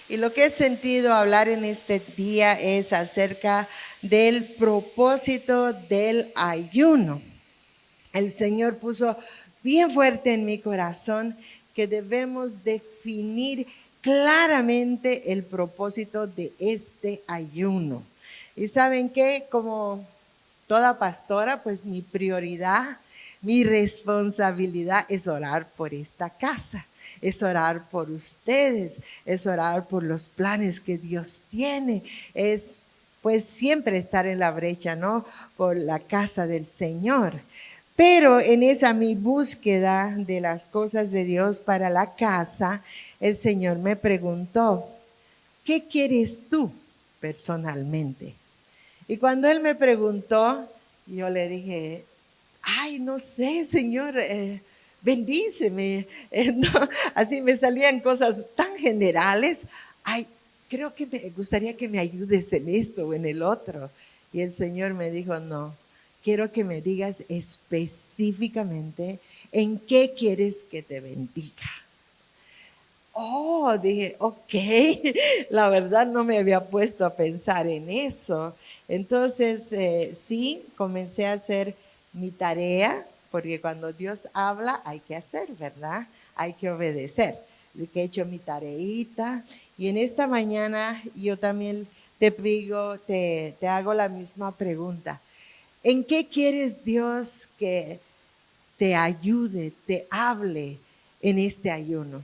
Y lo que he sentido hablar en este día es acerca del propósito del ayuno. El Señor puso bien fuerte en mi corazón que debemos definir claramente el propósito de este ayuno. Y saben qué, como toda pastora, pues mi prioridad, mi responsabilidad es orar por esta casa, es orar por ustedes, es orar por los planes que Dios tiene, es pues siempre estar en la brecha, ¿no? Por la casa del Señor. Pero en esa mi búsqueda de las cosas de Dios para la casa, el Señor me preguntó, ¿qué quieres tú personalmente? Y cuando Él me preguntó, yo le dije, ay, no sé, Señor, bendíceme. No, así me salían cosas tan generales. Ay, creo que me gustaría que me ayudes en esto o en el otro. Y el Señor me dijo, no, quiero que me digas específicamente en qué quieres que te bendiga. Oh, dije, ok, la verdad no me había puesto a pensar en eso. Entonces, sí, comencé a hacer mi tarea, porque cuando Dios habla hay que hacer, ¿verdad? Hay que obedecer. Así que he hecho mi tareita y en esta mañana yo también te hago la misma pregunta. ¿En qué quieres Dios que te ayude, te hable en este ayuno?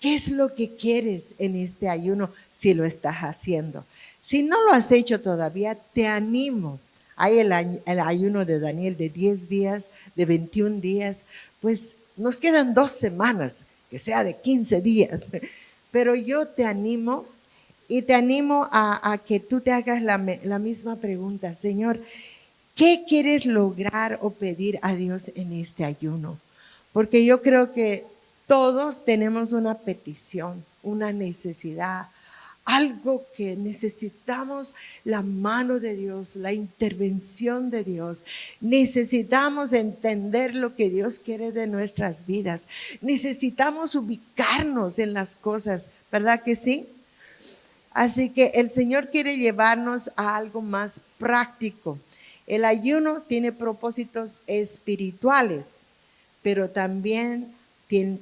¿Qué es lo que quieres en este ayuno si lo estás haciendo? Si no lo has hecho todavía, te animo. Hay el ayuno de Daniel de 10 días, de 21 días, pues nos quedan 2 semanas, que sea de 15 días. Pero yo te animo y te animo a que tú te hagas la misma pregunta, Señor, ¿qué quieres lograr o pedir a Dios en este ayuno? Porque yo creo que todos tenemos una petición, una necesidad, algo que necesitamos la mano de Dios, la intervención de Dios. Necesitamos entender lo que Dios quiere de nuestras vidas. Necesitamos ubicarnos en las cosas, ¿verdad que sí? Así que el Señor quiere llevarnos a algo más práctico. El ayuno tiene propósitos espirituales, pero también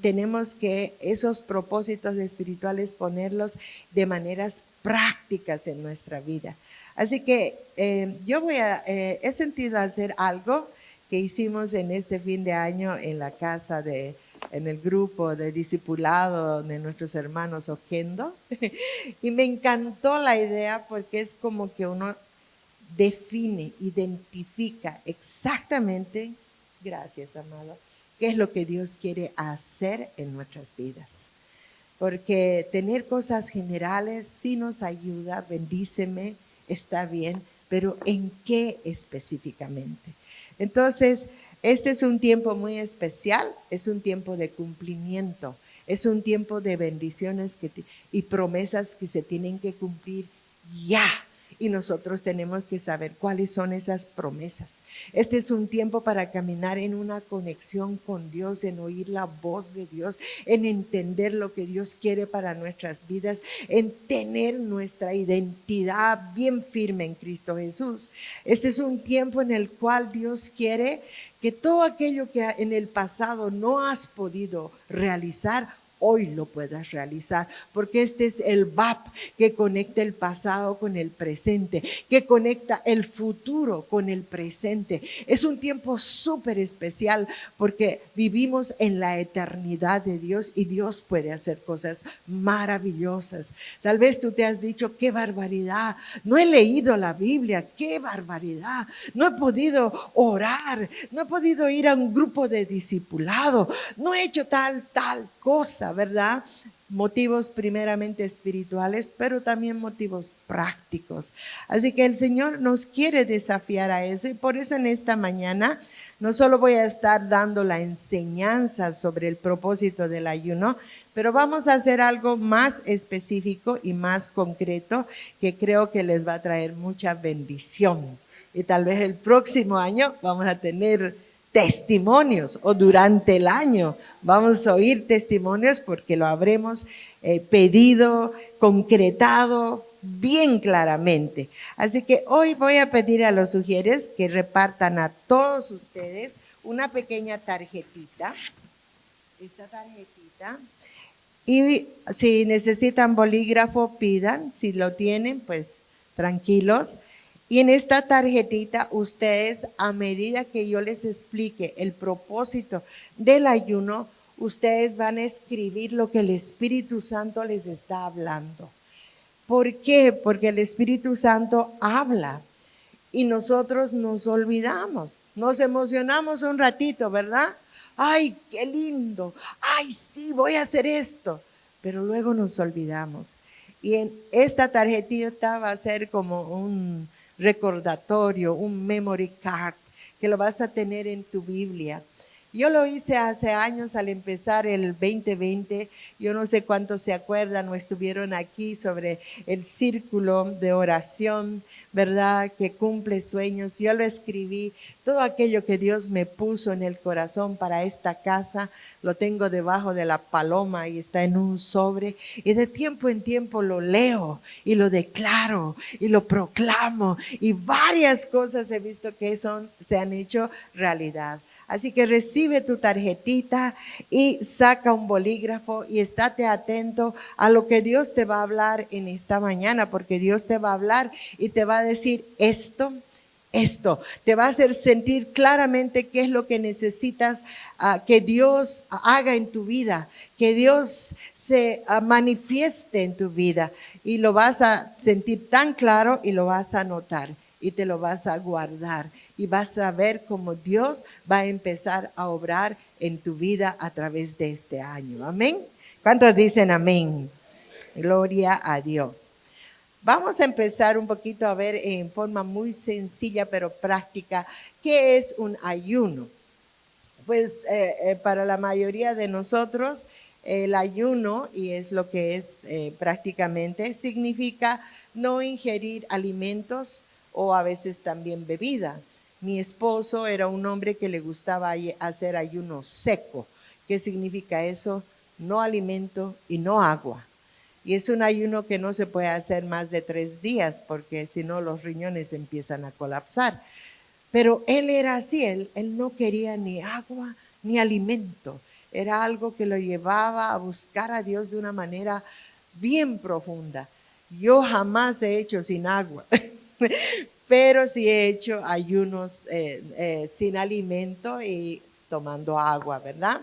tenemos que esos propósitos espirituales ponerlos de maneras prácticas en nuestra vida. Así que he sentido hacer algo que hicimos en este fin de año en la casa en el grupo de discipulado de nuestros hermanos Oquendo. Y me encantó la idea porque es como que uno define, identifica exactamente, gracias amado, qué es lo que Dios quiere hacer en nuestras vidas. Porque tener cosas generales sí nos ayuda, bendíceme, está bien, pero ¿en qué específicamente? Entonces, este es un tiempo muy especial, es un tiempo de cumplimiento, es un tiempo de bendiciones y promesas que se tienen que cumplir ya. Y nosotros tenemos que saber cuáles son esas promesas. Este es un tiempo para caminar en una conexión con Dios, en oír la voz de Dios, en entender lo que Dios quiere para nuestras vidas, en tener nuestra identidad bien firme en Cristo Jesús. Este es un tiempo en el cual Dios quiere que todo aquello que en el pasado no has podido realizar, hoy lo puedas realizar, porque este es el VAP que conecta el pasado con el presente, que conecta el futuro con el presente. Es un tiempo súper especial porque vivimos en la eternidad de Dios y Dios puede hacer cosas maravillosas. Tal vez tú te has dicho, qué barbaridad, no he leído la Biblia, qué barbaridad, no he podido orar, no he podido ir a un grupo de discipulado, no he hecho tal cosa, ¿verdad? Motivos primeramente espirituales, pero también motivos prácticos. Así que el Señor nos quiere desafiar a eso y por eso en esta mañana no solo voy a estar dando la enseñanza sobre el propósito del ayuno, pero vamos a hacer algo más específico y más concreto que creo que les va a traer mucha bendición. Y tal vez el próximo año vamos a tener testimonios, o durante el año vamos a oír testimonios porque lo habremos pedido, concretado bien claramente. Así que hoy voy a pedir a los sugieres que repartan a todos ustedes una pequeña tarjetita, esta tarjetita, y si necesitan bolígrafo pidan, si lo tienen pues tranquilos. Y en esta tarjetita ustedes, a medida que yo les explique el propósito del ayuno, ustedes van a escribir lo que el Espíritu Santo les está hablando. ¿Por qué? Porque el Espíritu Santo habla y nosotros nos olvidamos, nos emocionamos un ratito, ¿verdad? Ay, qué lindo, ay, sí, voy a hacer esto, pero luego nos olvidamos. Y en esta tarjetita va a ser como un recordatorio, un memory card, que lo vas a tener en tu Biblia. Yo lo hice hace años al empezar el 2020, yo no sé cuántos se acuerdan o estuvieron aquí sobre el círculo de oración, ¿verdad? Que cumple sueños. Yo lo escribí, todo aquello que Dios me puso en el corazón para esta casa, lo tengo debajo de la paloma y está en un sobre. Y de tiempo en tiempo lo leo y lo declaro y lo proclamo. Y varias cosas he visto que se han hecho realidad. Así que recibe tu tarjetita y saca un bolígrafo y estate atento a lo que Dios te va a hablar en esta mañana, porque Dios te va a hablar y te va a decir esto, te va a hacer sentir claramente qué es lo que necesitas que Dios haga en tu vida, que Dios se manifieste en tu vida, y lo vas a sentir tan claro y lo vas a notar y te lo vas a guardar y vas a ver cómo Dios va a empezar a obrar en tu vida a través de este año. Amén. ¿Cuántos dicen amén? Gloria a Dios. Vamos a empezar un poquito a ver en forma muy sencilla pero práctica qué es un ayuno. Pues para la mayoría de nosotros el ayuno, y es lo que es prácticamente, significa no ingerir alimentos o a veces también bebida. Mi esposo era un hombre que le gustaba hacer ayuno seco. ¿Qué significa eso? No alimento y no agua. Y es un ayuno que no se puede hacer más de 3 días porque si no los riñones empiezan a colapsar. Pero él era así, él no quería ni agua ni alimento. Era algo que lo llevaba a buscar a Dios de una manera bien profunda. Yo jamás he hecho sin agua, pero sí he hecho ayunos sin alimento y tomando agua, ¿verdad?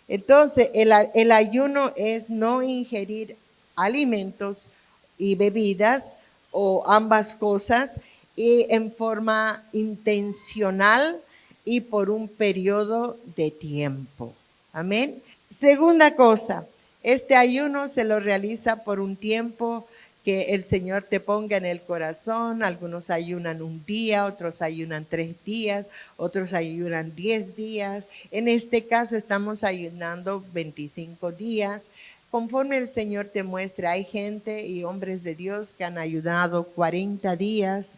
Entonces, el ayuno es no ingerir alimentos y bebidas o ambas cosas y en forma intencional y por un periodo de tiempo. Amén. Segunda cosa, este ayuno se lo realiza por un tiempo que el Señor te ponga en el corazón. Algunos ayunan un día, otros ayunan 3 días, otros ayunan 10 días. En este caso estamos ayunando 25 días. Conforme el Señor te muestre, hay gente y hombres de Dios que han ayunado 40 días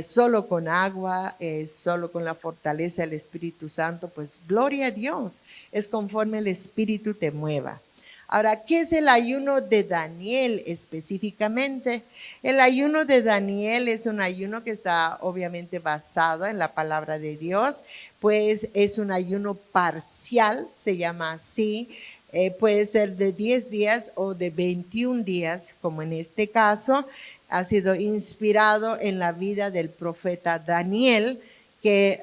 solo con agua, solo con la fortaleza del Espíritu Santo. Pues gloria a Dios, es conforme el Espíritu te mueva. Ahora, ¿qué es el ayuno de Daniel específicamente? El ayuno de Daniel es un ayuno que está obviamente basado en la palabra de Dios, pues es un ayuno parcial, se llama así. Puede ser de 10 días o de 21 días, como en este caso. Ha sido inspirado en la vida del profeta Daniel, que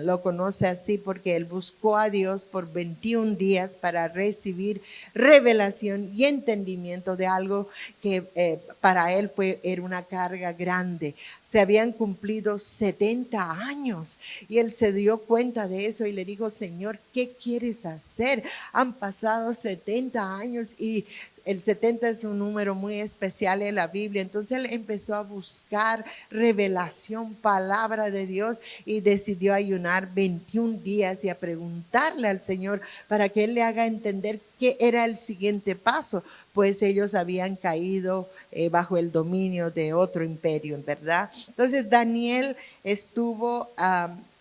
lo conoce así porque él buscó a Dios por 21 días para recibir revelación y entendimiento de algo que para él era una carga grande. Se habían cumplido 70 años y él se dio cuenta de eso y le dijo: Señor, ¿qué quieres hacer? Han pasado 70 años y el 70 es un número muy especial en la Biblia. Entonces él empezó a buscar revelación, palabra de Dios, y decidió ayunar 21 días y a preguntarle al Señor para que él le haga entender qué era el siguiente paso, pues ellos habían caído bajo el dominio de otro imperio, ¿verdad? Entonces Daniel estuvo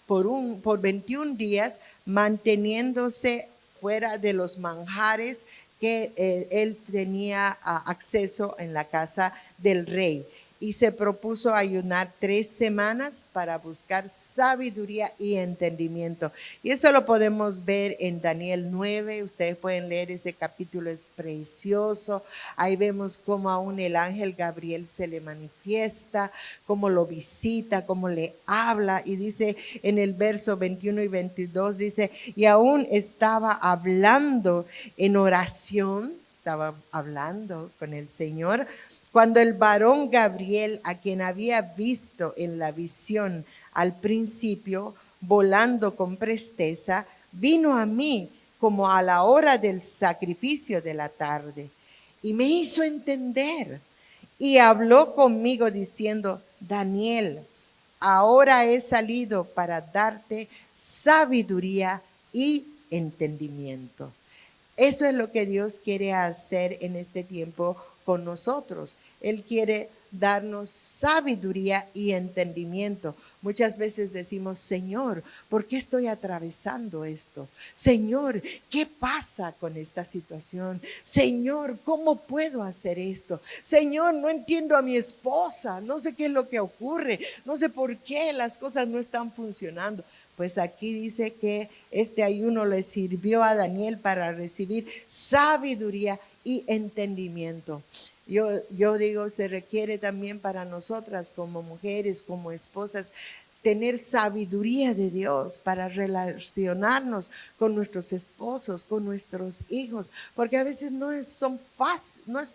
por 21 días, manteniéndose fuera de los manjares que él tenía acceso en la casa del rey. Y se propuso ayunar 3 semanas para buscar sabiduría y entendimiento. Y eso lo podemos ver en Daniel 9. Ustedes pueden leer ese capítulo, es precioso. Ahí vemos cómo aún el ángel Gabriel se le manifiesta, cómo lo visita, cómo le habla. Y dice en el verso 21 y 22, dice, y aún estaba hablando en oración, estaba hablando con el Señor, cuando el varón Gabriel, a quien había visto en la visión al principio, volando con presteza, vino a mí como a la hora del sacrificio de la tarde y me hizo entender y habló conmigo diciendo, Daniel, ahora he salido para darte sabiduría y entendimiento. Eso es lo que Dios quiere hacer en este tiempo con nosotros. Él quiere darnos sabiduría y entendimiento. Muchas veces decimos, Señor, ¿por qué estoy atravesando esto? Señor, ¿qué pasa con esta situación? Señor, ¿cómo puedo hacer esto? Señor, no entiendo a mi esposa, no sé qué es lo que ocurre, no sé por qué las cosas no están funcionando. Pues aquí dice que este ayuno le sirvió a Daniel para recibir sabiduría y entendimiento. Yo digo, se requiere también para nosotras como mujeres, como esposas, tener sabiduría de Dios para relacionarnos con nuestros esposos, con nuestros hijos, porque a veces no es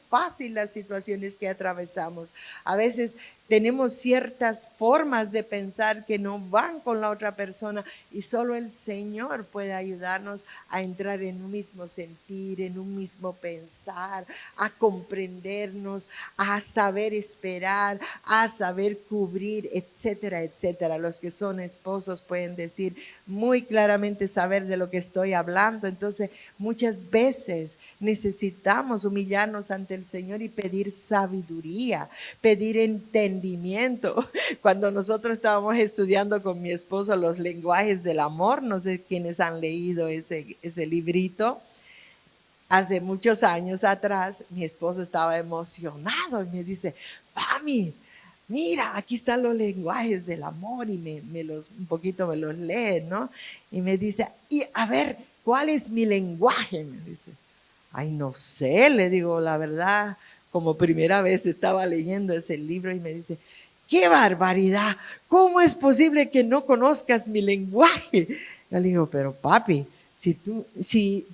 fácil las situaciones que atravesamos. A veces tenemos ciertas formas de pensar que no van con la otra persona y solo el Señor puede ayudarnos a entrar en un mismo sentir, en un mismo pensar, a comprendernos, a saber esperar, a saber cubrir, etcétera, etcétera. Los que son esposos pueden decir muy claramente saber de lo que estoy hablando. Entonces, muchas veces necesitamos humillarnos ante el Señor y pedir sabiduría, pedir entendimiento. Cuando nosotros estábamos estudiando con mi esposo los lenguajes del amor, no sé quiénes han leído ese librito. Hace muchos años atrás, mi esposo estaba emocionado y me dice, mami, mira, aquí están los lenguajes del amor, y un poquito me los lee, ¿no? Y me dice, y a ver, ¿cuál es mi lenguaje? Me dice, ay, no sé, le digo, la verdad, como primera vez estaba leyendo ese libro y me dice, ¡qué barbaridad! ¿Cómo es posible que no conozcas mi lenguaje? Yo le digo, pero papi, si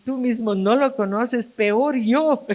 tú mismo no lo conoces, peor yo.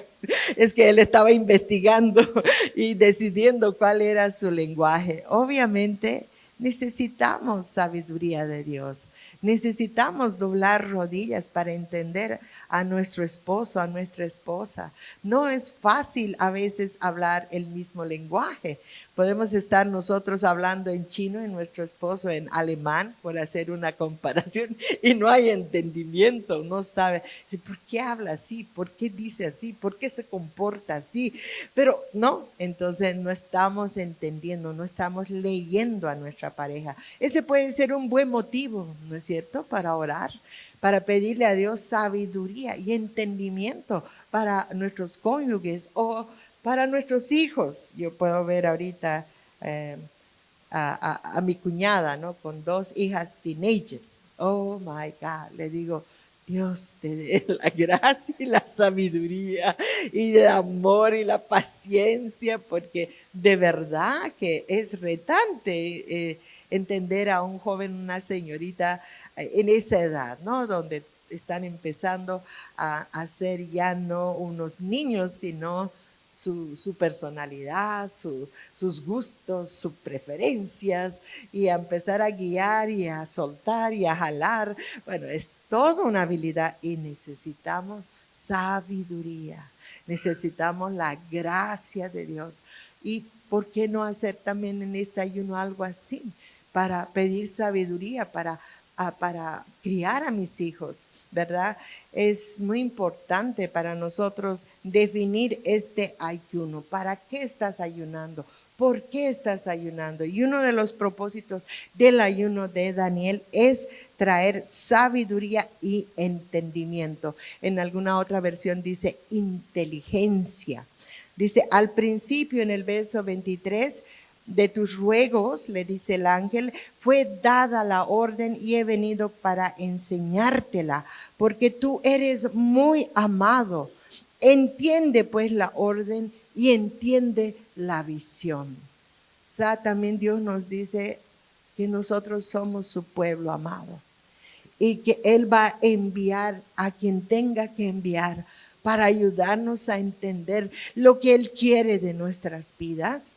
Es que él estaba investigando y decidiendo cuál era su lenguaje. Obviamente necesitamos sabiduría de Dios. Necesitamos doblar rodillas para entender a nuestro esposo, a nuestra esposa. No es fácil a veces hablar el mismo lenguaje. Podemos estar nosotros hablando en chino y nuestro esposo en alemán, por hacer una comparación, y no hay entendimiento, no sabe por qué habla así, por qué dice así, por qué se comporta así. Pero no, entonces no estamos entendiendo, no estamos leyendo a nuestra pareja. Ese puede ser un buen motivo, ¿no es cierto?, para orar, para pedirle a Dios sabiduría y entendimiento para nuestros cónyuges o para nuestros hijos. Yo puedo ver ahorita a mi cuñada, ¿no?, con 2 hijas teenagers. Oh my God, le digo, Dios te dé la gracia y la sabiduría y el amor y la paciencia, porque de verdad que es retante entender a un joven, una señorita en esa edad, ¿no?, donde están empezando a ser ya no unos niños, sino su personalidad, sus gustos, sus preferencias, y a empezar a guiar y a soltar y a jalar. Bueno, es toda una habilidad y necesitamos sabiduría, necesitamos la gracia de Dios. ¿Y por qué no hacer también en este ayuno algo así? Para pedir sabiduría, para para criar a mis hijos, ¿verdad? Es muy importante para nosotros definir este ayuno. ¿Para qué estás ayunando? ¿Por qué estás ayunando? Y uno de los propósitos del ayuno de Daniel es traer sabiduría y entendimiento. En alguna otra versión dice inteligencia. Dice, al principio en el verso 23, de tus ruegos, le dice el ángel, fue dada la orden y he venido para enseñártela, porque tú eres muy amado. Entiende pues la orden y entiende la visión. O sea, también Dios nos dice que nosotros somos su pueblo amado y que Él va a enviar a quien tenga que enviar para ayudarnos a entender lo que Él quiere de nuestras vidas,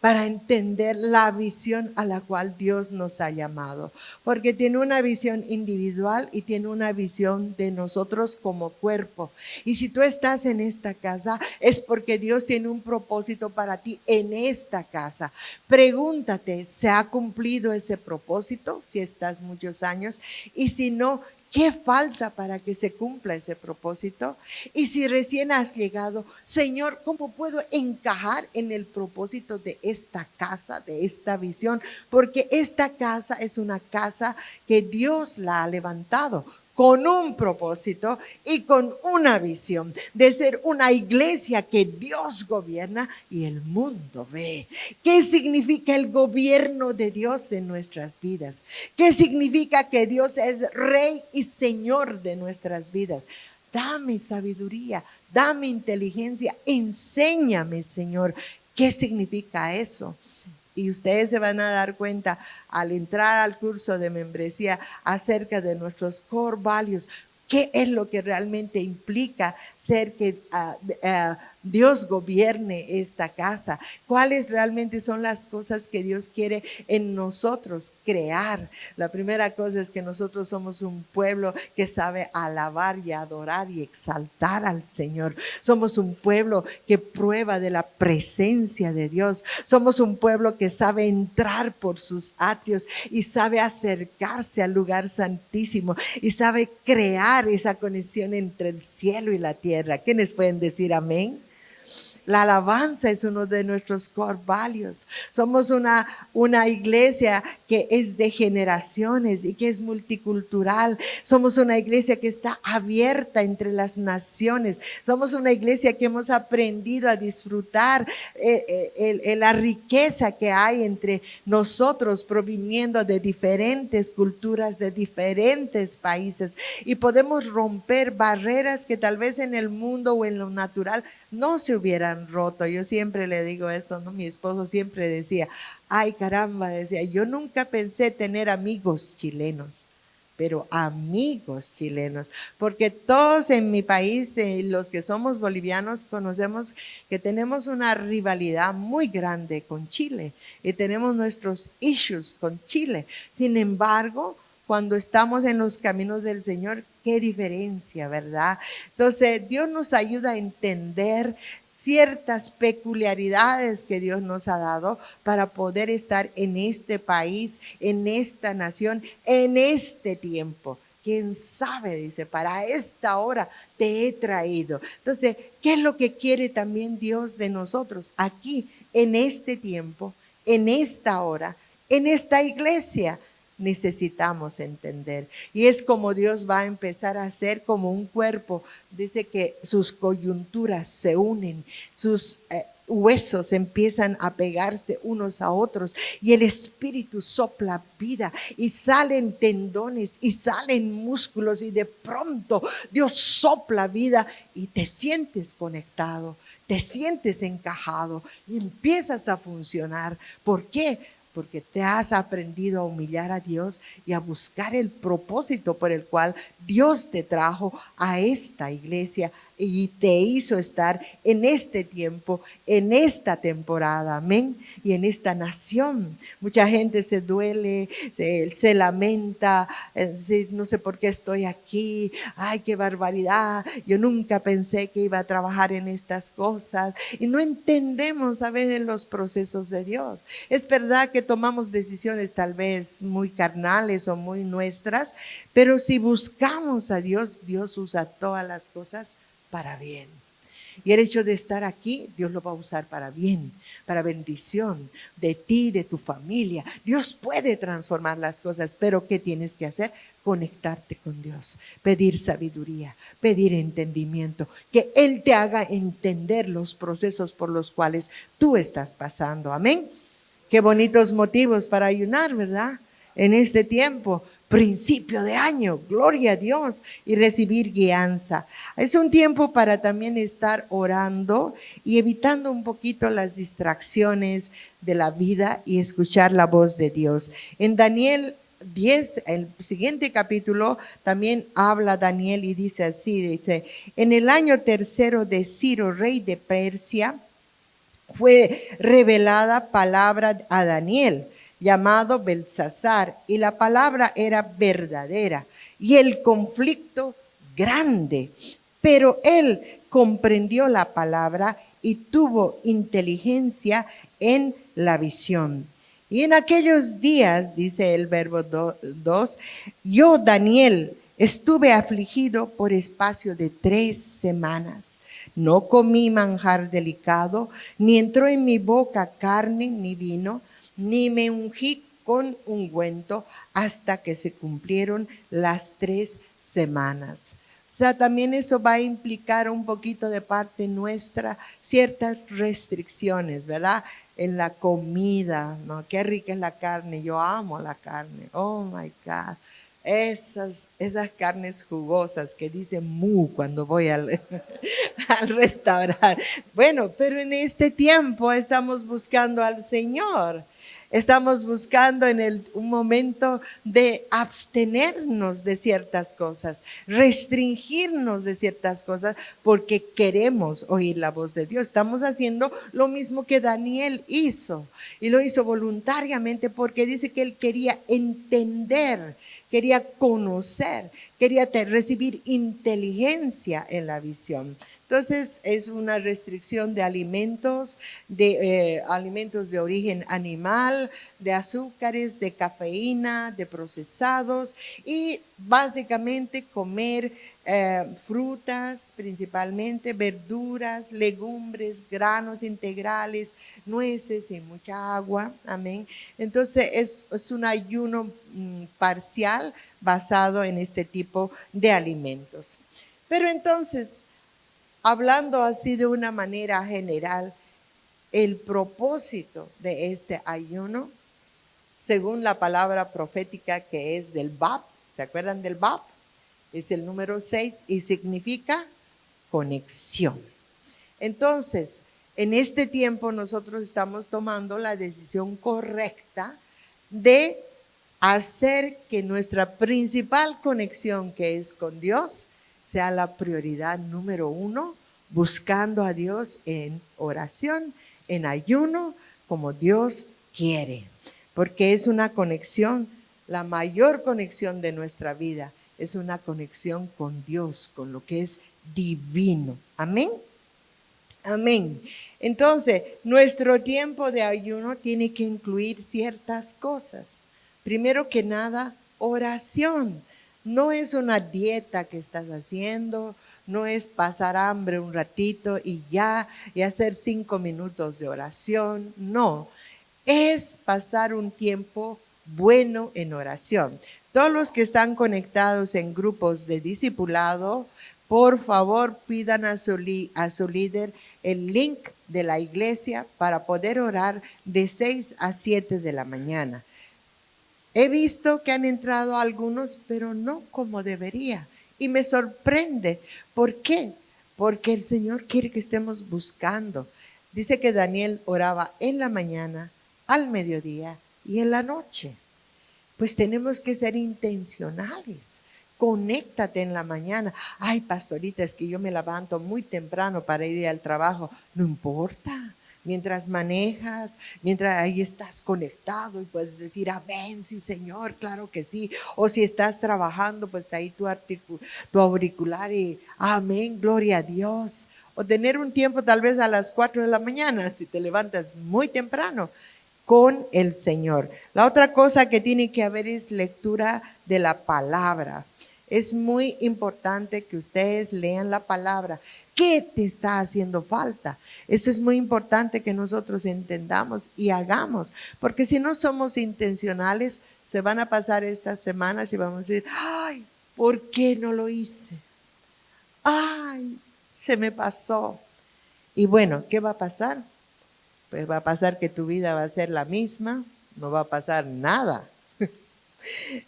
para entender la visión a la cual Dios nos ha llamado, porque tiene una visión individual y tiene una visión de nosotros como cuerpo. Y si tú estás en esta casa, es porque Dios tiene un propósito para ti en esta casa. Pregúntate, ¿se ha cumplido ese propósito? Si estás muchos años, y si no, ¿qué falta para que se cumpla ese propósito? Y si recién has llegado, Señor, ¿cómo puedo encajar en el propósito de esta casa, de esta visión? Porque esta casa es una casa que Dios la ha levantado con un propósito y con una visión de ser una iglesia que Dios gobierna y el mundo ve. ¿Qué significa el gobierno de Dios en nuestras vidas? ¿Qué significa que Dios es Rey y Señor de nuestras vidas? Dame sabiduría, dame inteligencia, enséñame, Señor, ¿qué significa eso? Y ustedes se van a dar cuenta al entrar al curso de membresía acerca de nuestros core values, qué es lo que realmente implica ser que Dios gobierne esta casa, cuáles realmente son las cosas que Dios quiere en nosotros crear. La primera cosa es que nosotros somos un pueblo que sabe alabar y adorar y exaltar al Señor. Somos un pueblo que prueba de la presencia de Dios. Somos un pueblo que sabe entrar por sus atrios y sabe acercarse al lugar santísimo y sabe crear esa conexión entre el cielo y la tierra. ¿Quiénes pueden decir amén? La alabanza es uno de nuestros core values. Somos una iglesia que es de generaciones y que es multicultural. Somos una iglesia que está abierta entre las naciones. Somos una iglesia que hemos aprendido a disfrutar la riqueza que hay entre nosotros proviniendo de diferentes culturas, de diferentes países. Y podemos romper barreras que tal vez en el mundo o en lo natural no se hubieran roto. Yo siempre le digo esto, ¿no? Mi esposo siempre decía, ay caramba, decía, yo nunca pensé tener amigos chilenos, pero amigos chilenos, porque todos en mi país, los que somos bolivianos, conocemos que tenemos una rivalidad muy grande con Chile y tenemos nuestros issues con Chile. Sin embargo, cuando estamos en los caminos del Señor, qué diferencia, ¿verdad? Entonces, Dios nos ayuda a entender ciertas peculiaridades que Dios nos ha dado para poder estar en este país, en esta nación, en este tiempo. ¿Quién sabe? Dice, para esta hora te he traído. Entonces, ¿qué es lo que quiere también Dios de nosotros aquí, en este tiempo, en esta hora, en esta iglesia? Necesitamos entender. Y es como Dios va a empezar a hacer como un cuerpo. Dice que sus coyunturas se unen, sus huesos empiezan a pegarse unos a otros y el Espíritu sopla vida y salen tendones y salen músculos y de pronto Dios sopla vida y te sientes conectado, te sientes encajado y empiezas a funcionar. ¿Por qué? Porque te has aprendido a humillar a Dios y a buscar el propósito por el cual Dios te trajo a esta iglesia y te hizo estar en este tiempo, en esta temporada, amén, y en esta nación. Mucha gente se duele, se lamenta, no sé por qué estoy aquí, ay, qué barbaridad, yo nunca pensé que iba a trabajar en estas cosas, y no entendemos a veces los procesos de Dios. Es verdad que tomamos decisiones tal vez muy carnales o muy nuestras, pero si buscamos a Dios, Dios usa todas las cosas para bien. Y el hecho de estar aquí, Dios lo va a usar para bien, para bendición de ti, de tu familia. Dios puede transformar las cosas, pero ¿qué tienes que hacer? Conectarte con Dios, pedir sabiduría, pedir entendimiento, que Él te haga entender los procesos por los cuales tú estás pasando. Amén. Qué bonitos motivos para ayunar, ¿verdad? En este tiempo, principio de año, gloria a Dios, y recibir guianza. Es un tiempo para también estar orando y evitando un poquito las distracciones de la vida y escuchar la voz de Dios. En Daniel 10, el siguiente capítulo, también habla Daniel y dice así, dice, en el año tercero de Ciro, rey de Persia, fue revelada palabra a Daniel, llamado Belsasar, y la palabra era verdadera y el conflicto grande, pero él comprendió la palabra y tuvo inteligencia en la visión. Y en aquellos días, dice el verbo 2, yo, Daniel, estuve afligido por espacio de 3 semanas. No comí manjar delicado, ni entró en mi boca carne ni vino, ni me ungí con ungüento hasta que se cumplieron las 3 semanas. O sea, también eso va a implicar un poquito de parte nuestra ciertas restricciones, ¿verdad? En la comida, ¿no? Qué rica es la carne, yo amo la carne, oh my God. Esas carnes jugosas que dicen mu cuando voy al restaurante. Bueno, pero en este tiempo estamos buscando al Señor. Estamos buscando un momento de abstenernos de ciertas cosas, restringirnos de ciertas cosas, porque queremos oír la voz de Dios. Estamos haciendo lo mismo que Daniel hizo, y lo hizo voluntariamente porque dice que él quería entender, quería conocer, quería recibir inteligencia en la visión. Entonces es una restricción de alimentos, alimentos de origen animal, de azúcares, de cafeína, de procesados, y básicamente comer frutas, principalmente verduras, legumbres, granos integrales, nueces y mucha agua. Amén. Entonces es un ayuno parcial basado en este tipo de alimentos. Pero entonces, hablando así de una manera general, el propósito de este ayuno, según la palabra profética que es del Bab, ¿se acuerdan del Bab? Es el número 6 y significa conexión. Entonces, en este tiempo nosotros estamos tomando la decisión correcta de hacer que nuestra principal conexión, que es con Dios, sea la prioridad número 1, buscando a Dios en oración, en ayuno, como Dios quiere, porque es una conexión, la mayor conexión de nuestra vida, es una conexión con Dios, con lo que es divino. Amén. Amén. Entonces, nuestro tiempo de ayuno tiene que incluir ciertas cosas. Primero que nada, oración. No es una dieta que estás haciendo, no es pasar hambre un ratito y hacer 5 minutos de oración. No, es pasar un tiempo bueno en oración. Todos los que están conectados en grupos de discipulado, por favor pidan a su líder el link de la iglesia para poder orar de 6 a 7 de la mañana. He visto que han entrado algunos, pero no como debería. Y me sorprende. ¿Por qué? Porque el Señor quiere que estemos buscando. Dice que Daniel oraba en la mañana, al mediodía y en la noche. Pues tenemos que ser intencionales. Conéctate en la mañana. Ay, pastorita, es que yo me levanto muy temprano para ir al trabajo. No importa. Mientras manejas, mientras ahí estás conectado y puedes decir amén, sí Señor, claro que sí. O si estás trabajando, pues ahí tu auricular y amén, gloria a Dios. O tener un tiempo tal vez a las 4 de la mañana, si te levantas muy temprano, con el Señor. La otra cosa que tiene que haber es lectura de la palabra. Es muy importante que ustedes lean la palabra. ¿Qué te está haciendo falta? Eso es muy importante que nosotros entendamos y hagamos, porque si no somos intencionales, se van a pasar estas semanas y vamos a decir, ay, ¿por qué no lo hice? Ay, se me pasó. Y bueno, ¿qué va a pasar? Pues va a pasar que tu vida va a ser la misma, no va a pasar nada.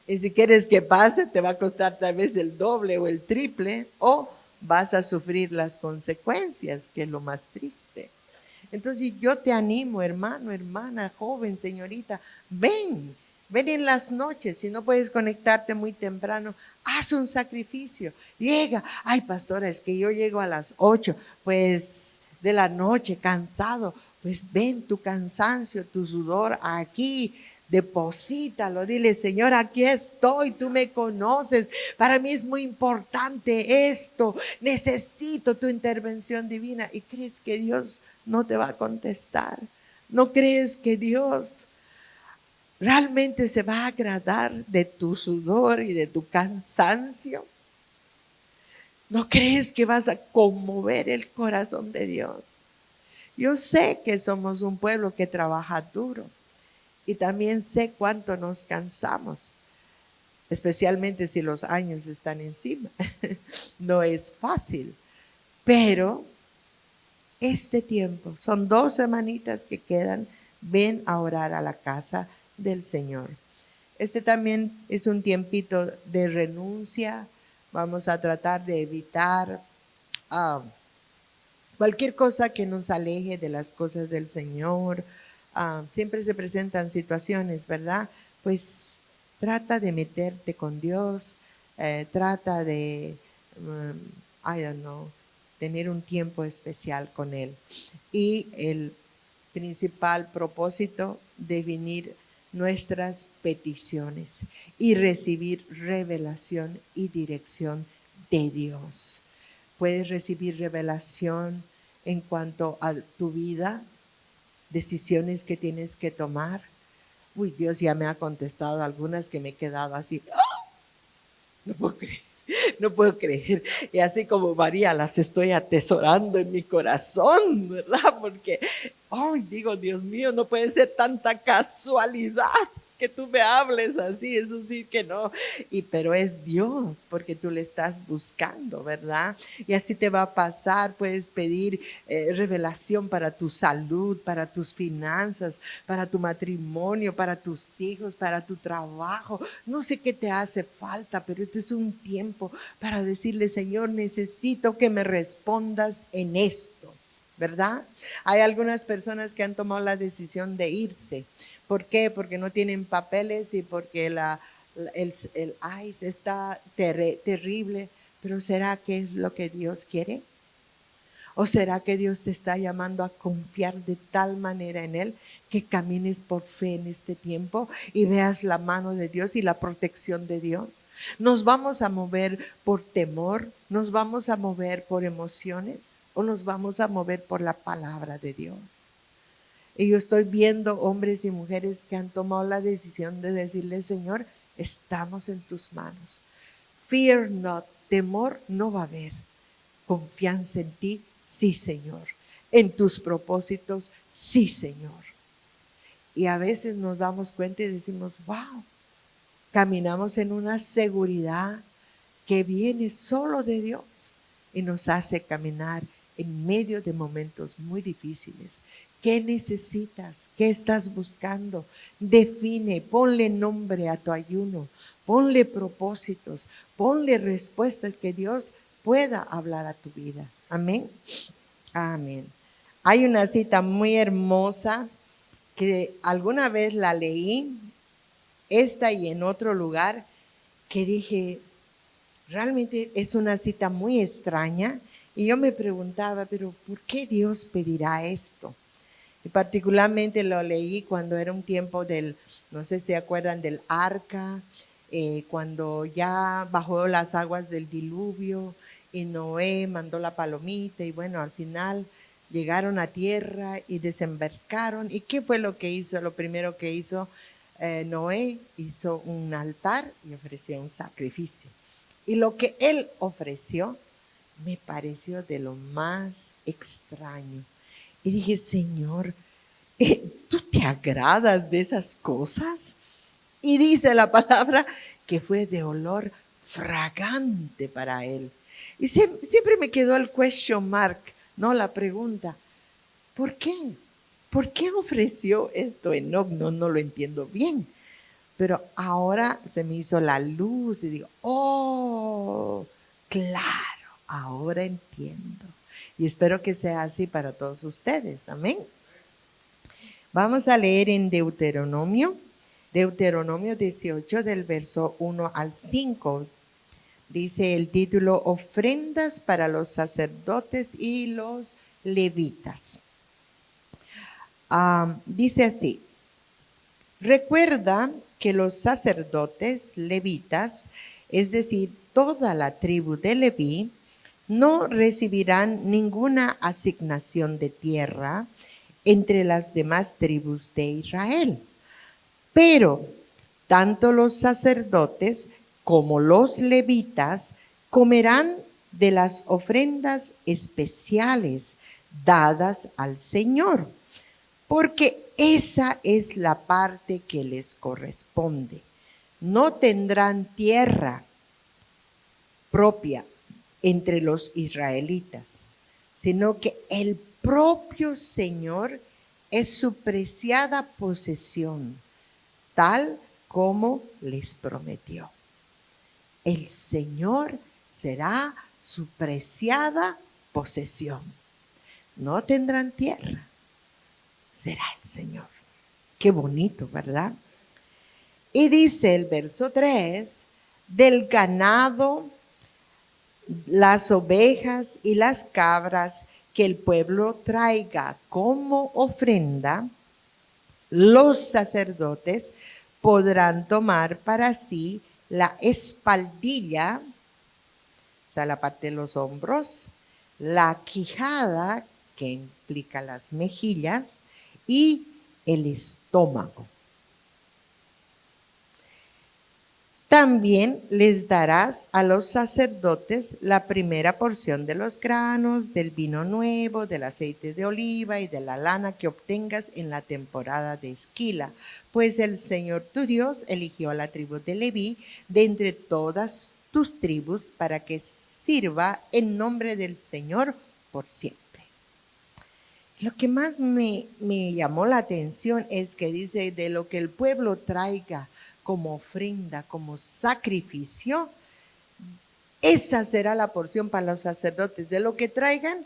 Y si quieres que pase, te va a costar tal vez el doble o el triple, o vas a sufrir las consecuencias, que es lo más triste. Entonces yo te animo, hermano, hermana, joven, señorita, ven en las noches. Si no puedes conectarte muy temprano, haz un sacrificio. Llega, ay pastora, es que yo llego a las 8, pues de la noche, cansado. Pues ven tu cansancio, tu sudor aquí, deposítalo, dile, Señor, aquí estoy, tú me conoces, para mí es muy importante esto, necesito tu intervención divina. ¿Y crees que Dios no te va a contestar? ¿No crees que Dios realmente se va a agradar de tu sudor y de tu cansancio? ¿No crees que vas a conmover el corazón de Dios? Yo sé que somos un pueblo que trabaja duro y también sé cuánto nos cansamos, especialmente si los años están encima. No es fácil, pero este tiempo, son 2 semanitas que quedan, ven a orar a la casa del Señor. Este también es un tiempito de renuncia. Vamos a tratar de evitar cualquier cosa que nos aleje de las cosas del Señor. Siempre se presentan situaciones, ¿verdad? Pues trata de meterte con Dios, trata de, I don't know, tener un tiempo especial con Él. Y el principal propósito, definir nuestras peticiones y recibir revelación y dirección de Dios. Puedes recibir revelación en cuanto a tu vida, decisiones que tienes que tomar. Uy, Dios ya me ha contestado algunas que me he quedado así. ¡Oh! No puedo creer, no puedo creer. Y así como María, las estoy atesorando en mi corazón, ¿verdad? Porque, ay, digo, Dios mío, no puede ser tanta casualidad que tú me hables así, eso sí que no. Pero es Dios, porque tú le estás buscando, ¿verdad? Y así te va a pasar. Puedes pedir revelación para tu salud, para tus finanzas, para tu matrimonio, para tus hijos, para tu trabajo. No sé qué te hace falta, pero este es un tiempo para decirle, Señor, necesito que me respondas en esto, ¿verdad? Hay algunas personas que han tomado la decisión de irse. ¿Por qué? Porque no tienen papeles y porque el ICE está terrible. Pero ¿será que es lo que Dios quiere? ¿O será que Dios te está llamando a confiar de tal manera en Él que camines por fe en este tiempo y veas la mano de Dios y la protección de Dios? ¿Nos vamos a mover por temor? ¿Nos vamos a mover por emociones? ¿O nos vamos a mover por la palabra de Dios? Y yo estoy viendo hombres y mujeres que han tomado la decisión de decirle, Señor, estamos en tus manos. Fear not, temor no va a haber. Confianza en ti, sí, Señor. En tus propósitos, sí, Señor. Y a veces nos damos cuenta y decimos, wow, caminamos en una seguridad que viene solo de Dios y nos hace caminar en medio de momentos muy difíciles. ¿Qué necesitas? ¿Qué estás buscando? Define, ponle nombre a tu ayuno, ponle propósitos, ponle respuestas que Dios pueda hablar a tu vida. Amén. Amén. Hay una cita muy hermosa que alguna vez la leí, esta y en otro lugar, que dije, Realmente es una cita muy extraña y yo me preguntaba, pero ¿por qué Dios pedirá esto? Y particularmente lo leí cuando era un tiempo no sé si se acuerdan del arca, cuando ya bajó las aguas del diluvio y Noé mandó la palomita y bueno, al final llegaron a tierra y desembarcaron. ¿Y qué fue lo que hizo? Lo primero que hizo Noé hizo un altar y ofreció un sacrificio. Y lo que él ofreció me pareció de lo más extraño. Y dije, Señor, ¿tú te agradas de esas cosas? Y dice la palabra que fue de olor fragante para él. Y siempre me quedó el question mark, ¿no? La pregunta, ¿por qué? ¿Por qué ofreció esto Enoc? No lo entiendo bien. Pero ahora se me hizo la luz y digo, oh, claro, ahora entiendo. Y espero que sea así para todos ustedes. Amén. Vamos a leer en Deuteronomio 18 del verso 1 al 5. Dice el título, ofrendas para los sacerdotes y los levitas. Dice así, recuerda que los sacerdotes levitas, es decir, toda la tribu de Leví, no recibirán ninguna asignación de tierra entre las demás tribus de Israel. Pero tanto los sacerdotes como los levitas comerán de las ofrendas especiales dadas al Señor, porque esa es la parte que les corresponde. No tendrán tierra propia entre los israelitas, sino que el propio Señor es su preciada posesión, tal como les prometió. El Señor será su preciada posesión. No tendrán tierra, será el Señor. Qué bonito, ¿verdad? Y dice el verso 3, del ganado, las ovejas y las cabras que el pueblo traiga como ofrenda, los sacerdotes podrán tomar para sí la espaldilla, o sea, la parte de los hombros, la quijada, que implica las mejillas, y el estómago. También les darás a los sacerdotes la primera porción de los granos, del vino nuevo, del aceite de oliva y de la lana que obtengas en la temporada de esquila, pues el Señor tu Dios eligió a la tribu de Leví de entre todas tus tribus para que sirva en nombre del Señor por siempre. Lo que más me llamó la atención es que dice de lo que el pueblo traiga como ofrenda, como sacrificio, esa será la porción para los sacerdotes. De lo que traigan,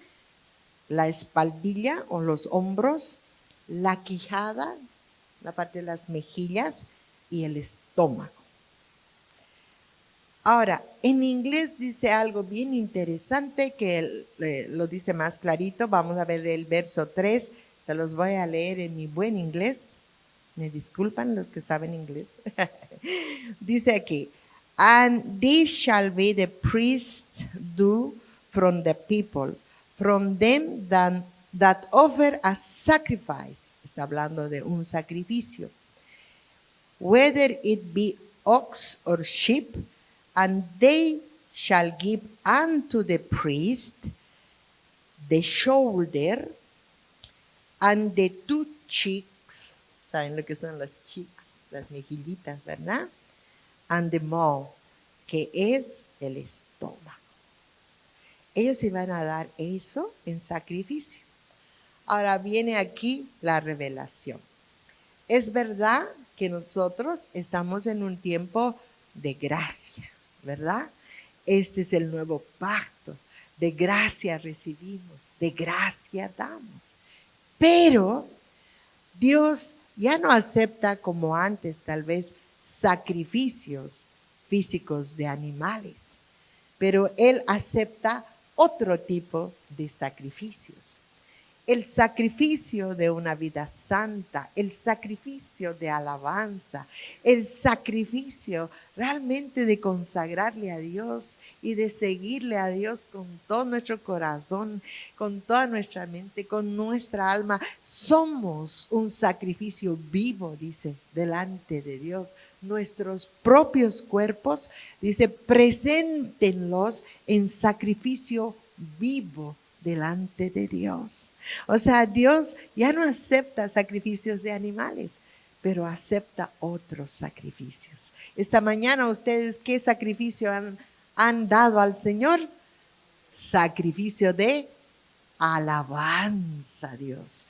la espaldilla o los hombros, la quijada, la parte de las mejillas y el estómago. Ahora, en inglés dice algo bien interesante que lo dice más clarito. Vamos a ver el verso 3, se los voy a leer en mi buen inglés. Me disculpan los que saben inglés. Dice aquí, and this shall be the priests do from the people, from them that offer a sacrifice. Está hablando de un sacrificio. Whether it be ox or sheep, and they shall give unto the priest the shoulder and the 2 cheeks. ¿Saben lo que son los cheeks? Las mejillitas, ¿verdad? And the maw, que es el estómago. Ellos iban a dar eso en sacrificio. Ahora viene aquí la revelación. Es verdad que nosotros estamos en un tiempo de gracia, ¿verdad? Este es el nuevo pacto. De gracia recibimos, de gracia damos. Pero Dios ya no acepta como antes tal vez sacrificios físicos de animales, pero Él acepta otro tipo de sacrificios. El sacrificio de una vida santa, el sacrificio de alabanza, el sacrificio realmente de consagrarle a Dios y de seguirle a Dios con todo nuestro corazón, con toda nuestra mente, con nuestra alma. Somos un sacrificio vivo, dice, delante de Dios. Nuestros propios cuerpos, dice, preséntenlos en sacrificio vivo delante de Dios. O sea, Dios ya no acepta sacrificios de animales, pero acepta otros sacrificios. Esta mañana ustedes, ¿qué sacrificio han dado al Señor? Sacrificio de alabanza a Dios.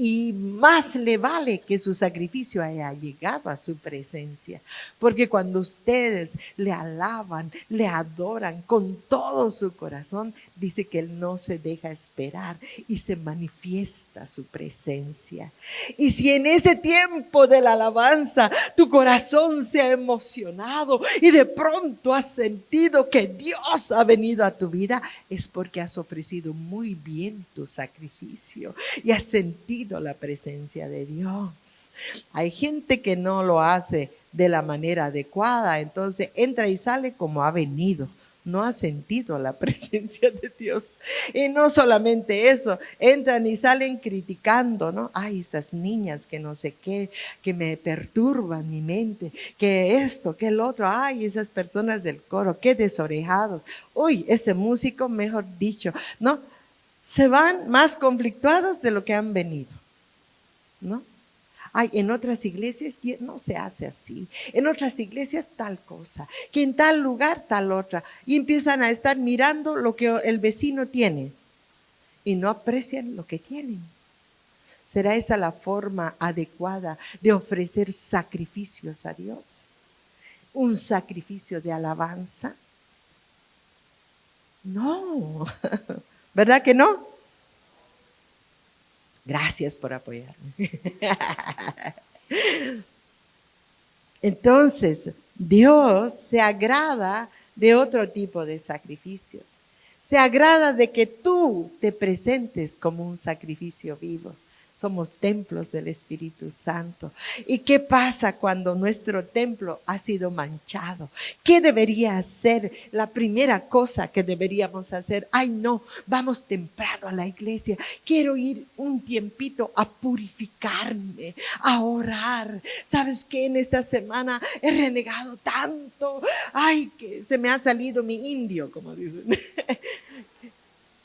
Y más le vale que su sacrificio haya llegado a su presencia. Porque cuando ustedes le alaban, le adoran con todo su corazón, dice que Él no se deja esperar y se manifiesta su presencia. Y si en ese tiempo de la alabanza tu corazón se ha emocionado y de pronto has sentido que Dios ha venido a tu vida, es porque has ofrecido muy bien tu sacrificio y has sentido la presencia de Dios. Hay gente que no lo hace de la manera adecuada, entonces entra y sale como ha venido. No ha sentido la presencia de Dios. Y no solamente eso, entran y salen criticando, ¿no? Ay, esas niñas que no sé qué, que me perturban mi mente, que esto, que el otro, ay, esas personas del coro, qué desorejados. Uy, ese músico, mejor dicho, ¿no? Se van más conflictuados de lo que han venido, ¿no? Ay, en otras iglesias no se hace así. En otras iglesias tal cosa. Que en tal lugar tal otra. Y empiezan a estar mirando lo que el vecino tiene. Y no aprecian lo que tienen. ¿Será esa la forma adecuada de ofrecer sacrificios a Dios? ¿Un sacrificio de alabanza? No. ¿Verdad que no? Gracias por apoyarme. Entonces, Dios se agrada de otro tipo de sacrificios. Se agrada de que tú te presentes como un sacrificio vivo. Somos templos del Espíritu Santo. ¿Y qué pasa cuando nuestro templo ha sido manchado? ¿Qué debería ser la primera cosa que deberíamos hacer? Ay, no, vamos temprano a la iglesia. Quiero ir un tiempito a purificarme, a orar. ¿Sabes qué? En esta semana he renegado tanto. Ay, que se me ha salido mi indio, como dicen.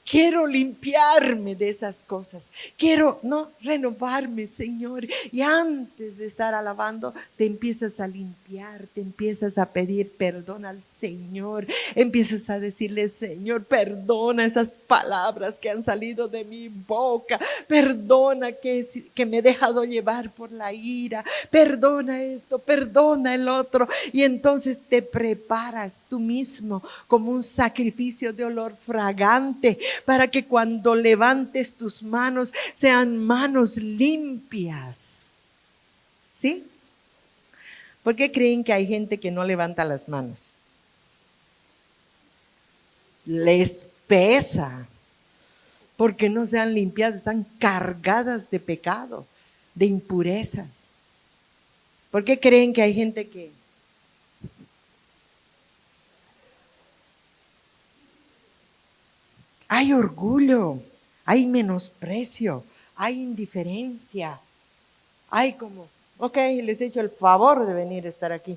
Quiero limpiarme de esas cosas. Quiero, no, renovarme, Señor. Y antes de estar alabando, te empiezas a limpiar, te empiezas a pedir perdón al Señor. Empiezas a decirle, Señor, perdona esas palabras que han salido de mi boca. Perdona que me he dejado llevar por la ira. Perdona esto, perdona el otro. Y entonces te preparas tú mismo como un sacrificio de olor fragante, para que cuando levantes tus manos sean manos limpias. ¿Sí? ¿Por qué creen que hay gente que no levanta las manos? Les pesa, porque no se han limpiado, están cargadas de pecado, de impurezas. ¿Por qué creen que hay gente que hay orgullo, hay menosprecio, hay indiferencia, hay como, ok, les he hecho el favor de venir a estar aquí.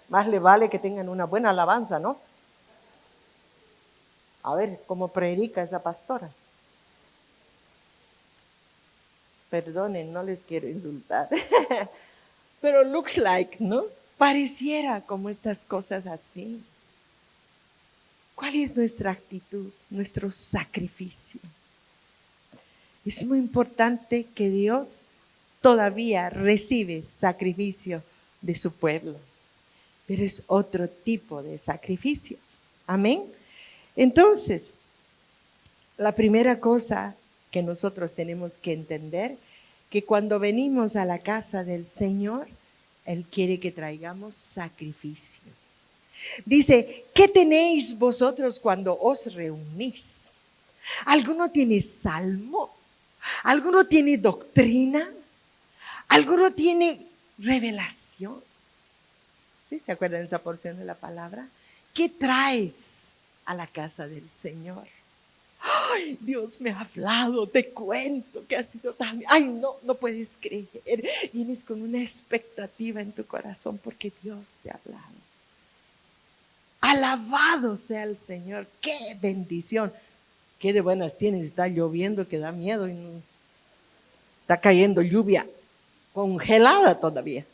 Más le vale que tengan una buena alabanza, ¿no? A ver cómo predica esa pastora. Perdonen, no les quiero insultar. Pero looks like, ¿no? Pareciera como estas cosas así. ¿Cuál es nuestra actitud, nuestro sacrificio? Es muy importante que Dios todavía recibe sacrificio de su pueblo, pero es otro tipo de sacrificios. Amén. Entonces, la primera cosa que nosotros tenemos que entender, que cuando venimos a la casa del Señor, Él quiere que traigamos sacrificio. Dice, ¿qué tenéis vosotros cuando os reunís? ¿Alguno tiene salmo? ¿Alguno tiene doctrina? ¿Alguno tiene revelación? ¿Sí? ¿Se acuerdan de esa porción de la palabra? ¿Qué traes a la casa del Señor? Ay, Dios me ha hablado, te cuento que ha sido tan... Ay, no puedes creer. Vienes con una expectativa en tu corazón porque Dios te ha hablado. Alabado sea el Señor, qué bendición. Qué de buenas tienes, está lloviendo que da miedo y está cayendo lluvia congelada todavía.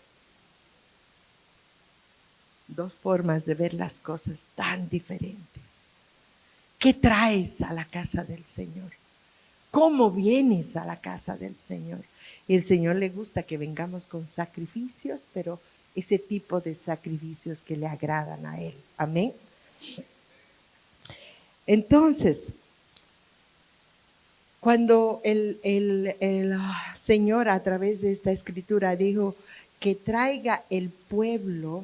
Dos formas de ver las cosas tan diferentes. ¿Qué traes a la casa del Señor? ¿Cómo vienes a la casa del Señor? Y el Señor le gusta que vengamos con sacrificios, pero ese tipo de sacrificios que le agradan a Él. Amén. Entonces, cuando el Señor a través de esta escritura dijo que traiga el pueblo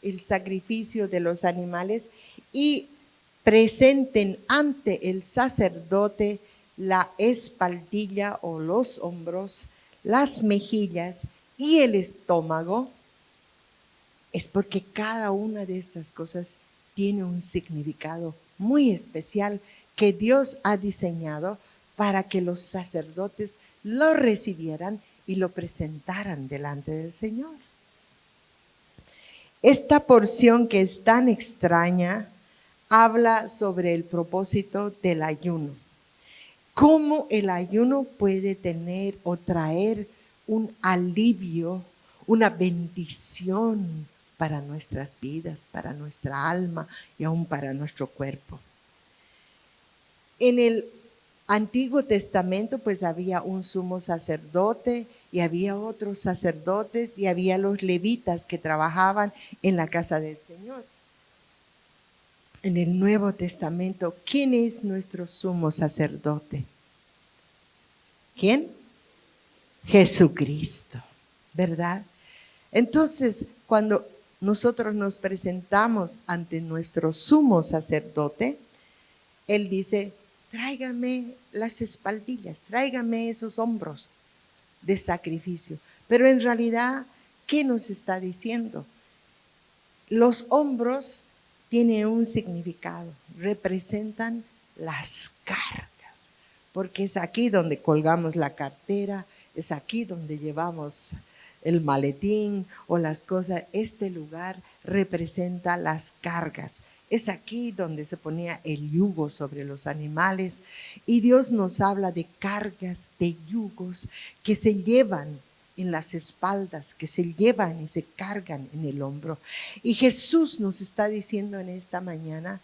el sacrificio de los animales y presenten ante el sacerdote la espaldilla o los hombros, las mejillas y el estómago, es porque cada una de estas cosas tiene un significado muy especial que Dios ha diseñado para que los sacerdotes lo recibieran y lo presentaran delante del Señor. Esta porción que es tan extraña habla sobre el propósito del ayuno. Cómo el ayuno puede tener o traer un alivio, una bendición para nuestras vidas, para nuestra alma y aún para nuestro cuerpo. En el Antiguo Testamento pues había un sumo sacerdote y había otros sacerdotes y había los levitas que trabajaban en la casa del Señor. En el Nuevo Testamento, ¿quién es nuestro sumo sacerdote? ¿Quién? Jesucristo, ¿verdad? Entonces, cuando nosotros nos presentamos ante nuestro sumo sacerdote, Él dice, tráigame las espaldillas, tráigame esos hombros de sacrificio. Pero en realidad, ¿qué nos está diciendo? Los hombros tienen un significado, representan las cargas, porque es aquí donde colgamos la cartera, es aquí donde llevamos el maletín o las cosas. Este lugar representa las cargas. Es aquí donde se ponía el yugo sobre los animales y Dios nos habla de cargas, de yugos que se llevan en las espaldas, que se llevan y se cargan en el hombro. Y Jesús nos está diciendo en esta mañana,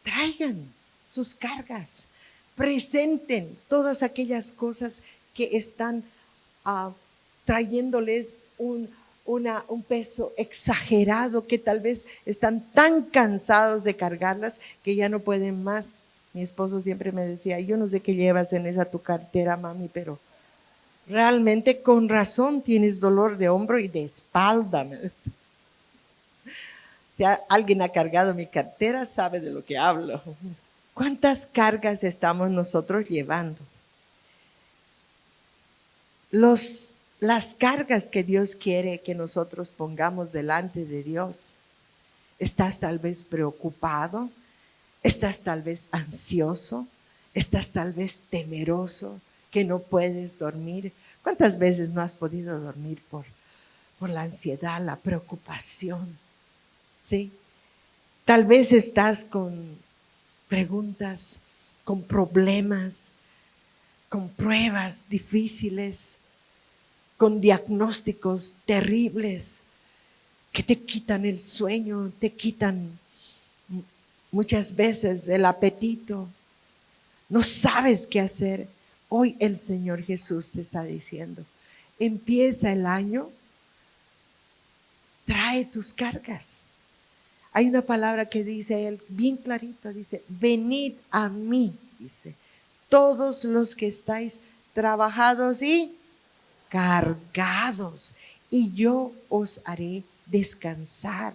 traigan sus cargas, presenten todas aquellas cosas que están trayéndoles un peso exagerado, que tal vez están tan cansados de cargarlas que ya no pueden más. Mi esposo siempre me decía, yo no sé qué llevas en esa tu cartera, mami, pero realmente con razón tienes dolor de hombro y de espalda. Si alguien ha cargado mi cartera, sabe de lo que hablo. ¿Cuántas cargas estamos nosotros llevando? Las cargas que Dios quiere que nosotros pongamos delante de Dios. ¿Estás tal vez preocupado? ¿Estás tal vez ansioso? ¿Estás tal vez temeroso que no puedes dormir? ¿Cuántas veces no has podido dormir por la ansiedad, la preocupación? ¿Sí? Tal vez estás con preguntas, con problemas, con pruebas difíciles, con diagnósticos terribles que te quitan el sueño, te quitan muchas veces el apetito. No sabes qué hacer. Hoy el Señor Jesús te está diciendo, empieza el año, trae tus cargas. Hay una palabra que dice él bien clarito, dice, venid a mí, dice, todos los que estáis trabajados y cargados, y yo os haré descansar.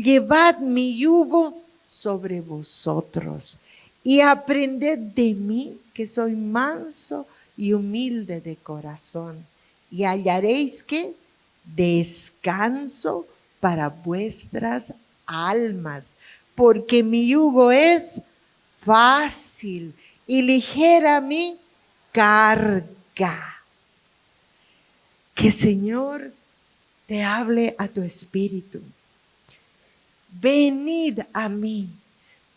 llevad mi yugo sobre vosotros y aprended de mí, que soy manso y humilde de corazón, y hallaréis que descanso para vuestras almas, porque mi yugo es fácil y ligera mi carga. Que Señor te hable a tu espíritu. Venid a mí,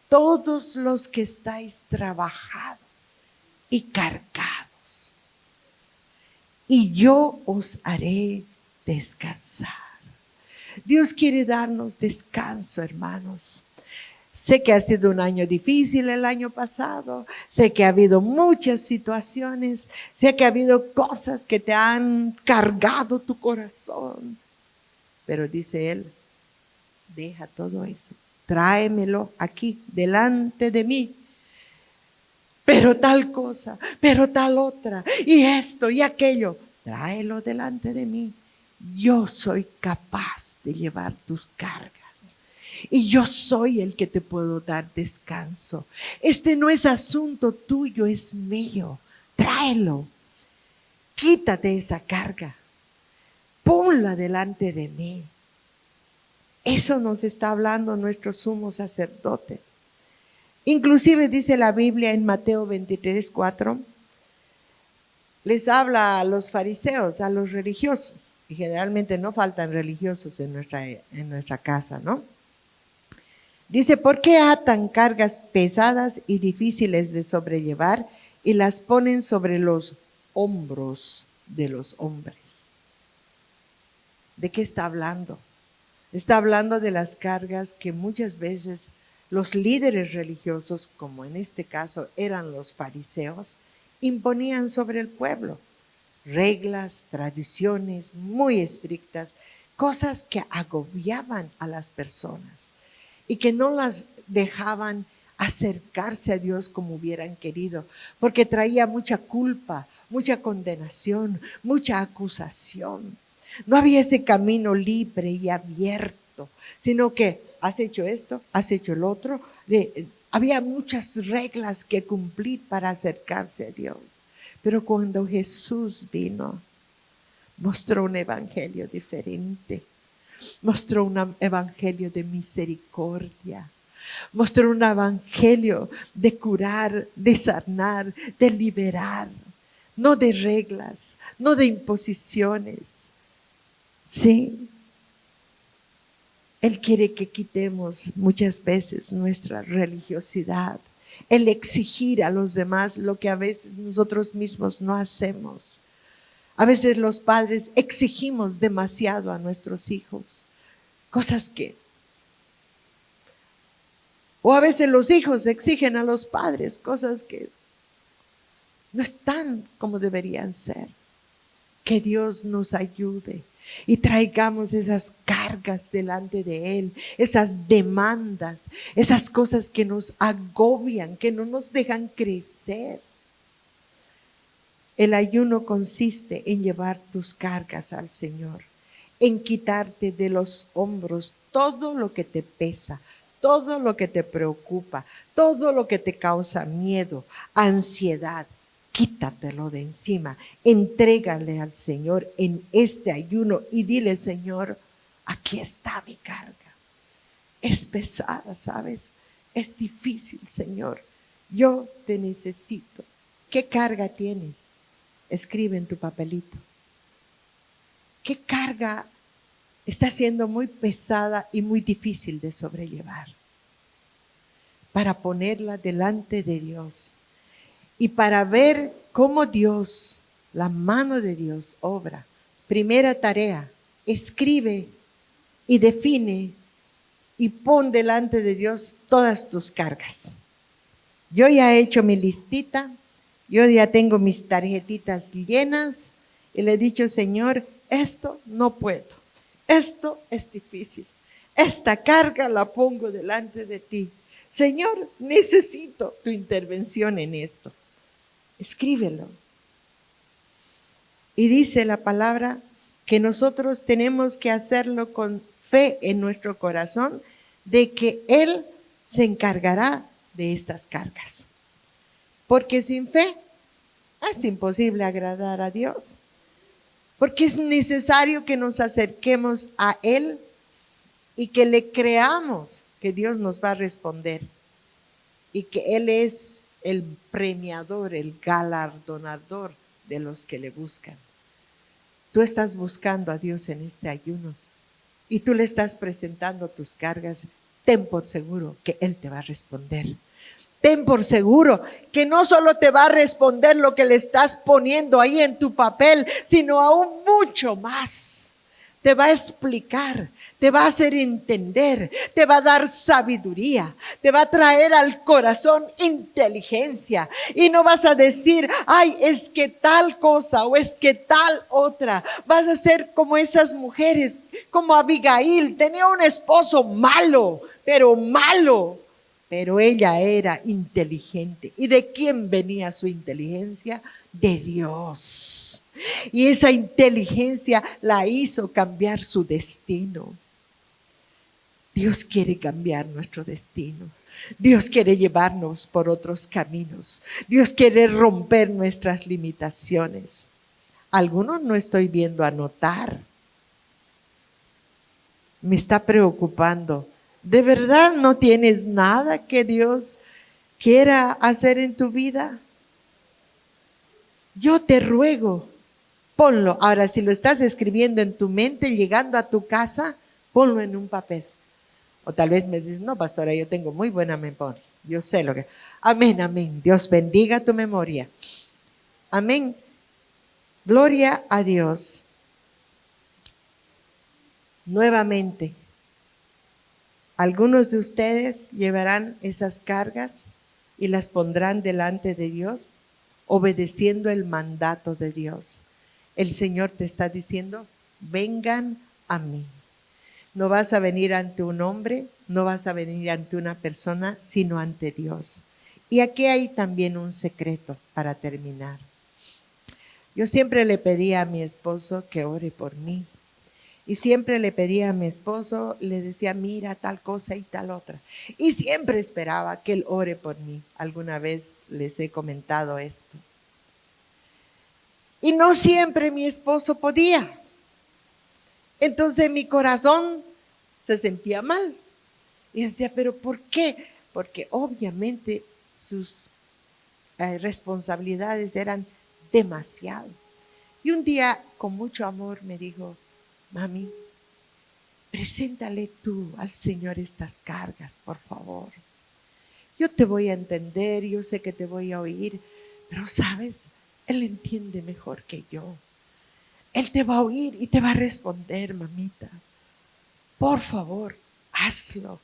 todos los que estáis trabajados y cargados, y yo os haré descansar. Dios quiere darnos descanso, hermanos. Sé que ha sido un año difícil el año pasado, sé que ha habido muchas situaciones, sé que ha habido cosas que te han cargado tu corazón, pero dice Él, deja todo eso, tráemelo aquí delante de mí. Pero tal cosa, pero tal otra, y esto y aquello, tráelo delante de mí. Yo soy capaz de llevar tus cargas. Y yo soy el que te puedo dar descanso. Este no es asunto tuyo, es mío. Tráelo. Quítate esa carga. Ponla delante de mí. Eso nos está hablando nuestro sumo sacerdote. Inclusive dice la Biblia en Mateo 23:4, les habla a los fariseos, a los religiosos, y generalmente no faltan religiosos en nuestra casa, ¿no? Dice, ¿por qué atan cargas pesadas y difíciles de sobrellevar y las ponen sobre los hombros de los hombres? ¿De qué está hablando? Está hablando de las cargas que muchas veces los líderes religiosos, como en este caso eran los fariseos, imponían sobre el pueblo. Reglas, tradiciones muy estrictas, cosas que agobiaban a las personas y que no las dejaban acercarse a Dios como hubieran querido, porque traía mucha culpa, mucha condenación, mucha acusación. No había ese camino libre y abierto, sino que has hecho esto, has hecho el otro. Había muchas reglas que cumplir para acercarse a Dios. Pero cuando Jesús vino, mostró un evangelio diferente. Mostró un evangelio de misericordia. Mostró un evangelio de curar, de sanar, de liberar. No de reglas, no de imposiciones. Sí. Él quiere que quitemos muchas veces nuestra religiosidad, el exigir a los demás lo que a veces nosotros mismos no hacemos. A veces los padres exigimos demasiado a nuestros hijos, cosas que... O a veces los hijos exigen a los padres cosas que no están como deberían ser. Que Dios nos ayude y traigamos esas cargas delante de Él, esas demandas, esas cosas que nos agobian, que no nos dejan crecer. El ayuno consiste en llevar tus cargas al Señor, en quitarte de los hombros todo lo que te pesa, todo lo que te preocupa, todo lo que te causa miedo, ansiedad. Quítatelo de encima, entrégale al Señor en este ayuno y dile, Señor, aquí está mi carga. Es pesada, ¿sabes? Es difícil, Señor. Yo te necesito. ¿Qué carga tienes? Escribe en tu papelito. ¿Qué carga está siendo muy pesada y muy difícil de sobrellevar? Para ponerla delante de Dios. Y para ver cómo Dios, la mano de Dios, obra. Primera tarea, escribe y define y pon delante de Dios todas tus cargas. Yo ya he hecho mi listita, yo ya tengo mis tarjetitas llenas y le he dicho, Señor, esto no puedo, esto es difícil, esta carga la pongo delante de ti. Señor, necesito tu intervención en esto. Escríbelo. Y dice la palabra que nosotros tenemos que hacerlo con fe en nuestro corazón de que Él se encargará de estas cargas. Porque sin fe es imposible agradar a Dios. Porque es necesario que nos acerquemos a Él y que le creamos que Dios nos va a responder. Y que Él es el premiador, el galardonador de los que le buscan. Tú estás buscando a Dios en este ayuno y tú le estás presentando tus cargas. Ten por seguro que Él te va a responder. Ten por seguro que no solo te va a responder lo que le estás poniendo ahí en tu papel, sino aún mucho más. Te va a explicar, te va a hacer entender, te va a dar sabiduría, te va a traer al corazón inteligencia. Y no vas a decir, ay, es que tal cosa o es que tal otra. Vas a ser como esas mujeres, como Abigail. Tenía un esposo malo, pero ella era inteligente. ¿Y de quién venía su inteligencia? De Dios. Y esa inteligencia la hizo cambiar su destino. Dios quiere cambiar nuestro destino. Dios quiere llevarnos por otros caminos. Dios quiere romper nuestras limitaciones. Algunos no estoy viendo anotar. Me está preocupando. ¿De verdad no tienes nada que Dios quiera hacer en tu vida? Yo te ruego, ponlo. Ahora, si lo estás escribiendo en tu mente, llegando a tu casa, ponlo en un papel. O tal vez me dices, no, pastora, yo tengo muy buena memoria. Yo sé lo que... Amén, amén. Dios bendiga tu memoria. Amén. Gloria a Dios. Nuevamente, algunos de ustedes llevarán esas cargas y las pondrán delante de Dios, obedeciendo el mandato de Dios. El Señor te está diciendo, vengan a mí. No vas a venir ante un hombre, no vas a venir ante una persona, sino ante Dios. Y aquí hay también un secreto para terminar. Yo siempre le pedía a mi esposo que ore por mí. Y siempre le pedía a mi esposo, le decía, mira tal cosa y tal otra. Y siempre esperaba que él ore por mí. Alguna vez les he comentado esto. Y no siempre mi esposo podía. Entonces mi corazón se sentía mal. Y decía, ¿pero por qué? Porque obviamente sus responsabilidades eran demasiado. Y un día, con mucho amor, me dijo, mami, preséntale tú al Señor estas cargas, por favor. Yo te voy a entender, yo sé que te voy a oír, pero sabes, Él entiende mejor que yo. Él te va a oír y te va a responder, mamita. Por favor, hazlo.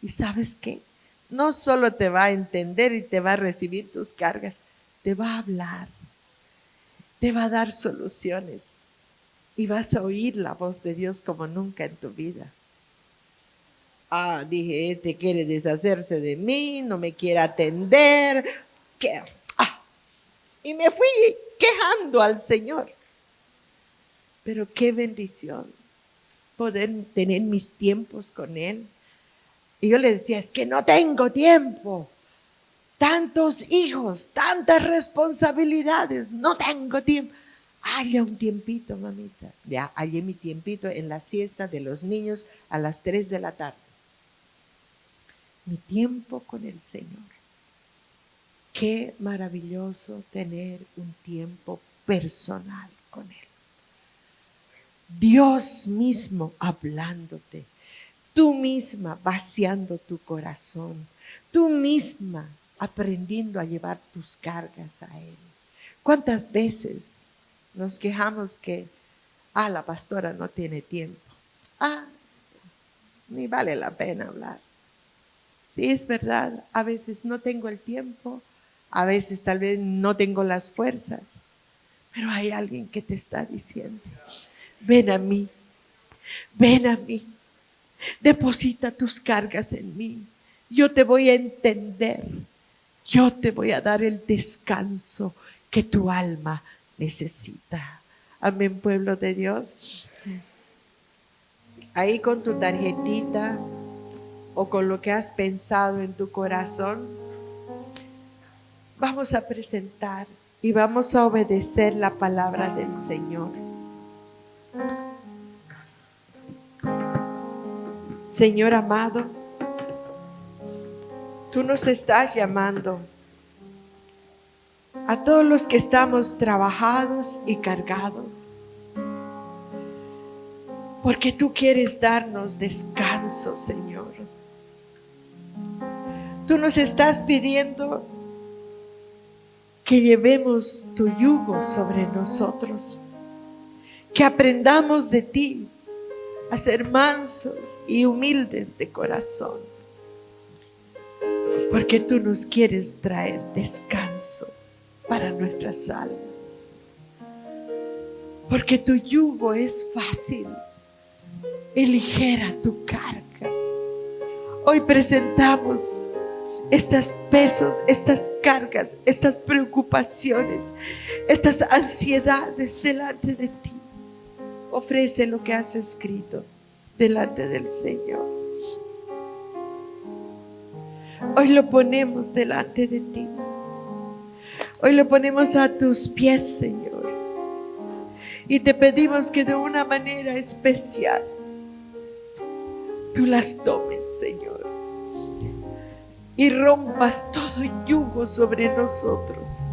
¿Y sabes qué? No solo te va a entender y te va a recibir tus cargas, te va a hablar, te va a dar soluciones y vas a oír la voz de Dios como nunca en tu vida. Dije, este quiere deshacerse de mí, no me quiere atender. Y me fui quejando al Señor. Pero qué bendición poder tener mis tiempos con Él. Y yo le decía, es que no tengo tiempo. Tantos hijos, tantas responsabilidades, no tengo tiempo. Haya un tiempito, mamita. Ya hallé mi tiempito en la siesta de los niños a las 3 de la tarde. Mi tiempo con el Señor. Qué maravilloso tener un tiempo personal con Él. Dios mismo hablándote. Tú misma vaciando tu corazón. Tú misma aprendiendo a llevar tus cargas a Él. ¿Cuántas veces nos quejamos que, la pastora no tiene tiempo? Ni vale la pena hablar. Sí, es verdad, a veces no tengo el tiempo, a veces tal vez no tengo las fuerzas, pero hay alguien que te está diciendo, ven a mí, deposita tus cargas en mí, yo te voy a entender, yo te voy a dar el descanso que tu alma necesita. Amén, pueblo de Dios. ahí con tu tarjetita o con lo que has pensado en tu corazón, vamos a presentar y vamos a obedecer la palabra del Señor. Señor amado, tú nos estás llamando a todos los que estamos trabajados y cargados, porque tú quieres darnos descanso, Señor. Tú nos estás pidiendo que llevemos tu yugo sobre nosotros, que aprendamos de ti a ser mansos y humildes de corazón, porque tú nos quieres traer descanso para nuestras almas, porque tu yugo es fácil y ligera tu carga. Hoy presentamos estos pesos, estas cargas, estas preocupaciones, estas ansiedades delante de ti. Ofrece lo que has escrito delante del Señor. Hoy lo ponemos delante de ti. Hoy lo ponemos a tus pies, Señor. Y te pedimos que de una manera especial tú las tomes, Señor, y rompas todo yugo sobre nosotros,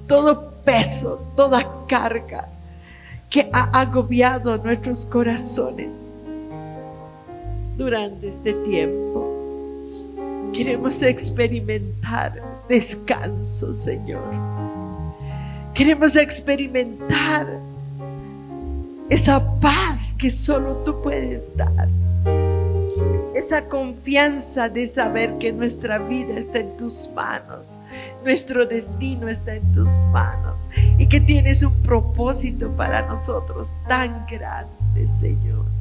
todo peso, toda carga que ha agobiado nuestros corazones durante este tiempo. Queremos experimentar descanso, Señor. Queremos experimentar esa paz que solo tú puedes dar. Esa confianza de saber que nuestra vida está en tus manos, nuestro destino está en tus manos y que tienes un propósito para nosotros tan grande, Señor.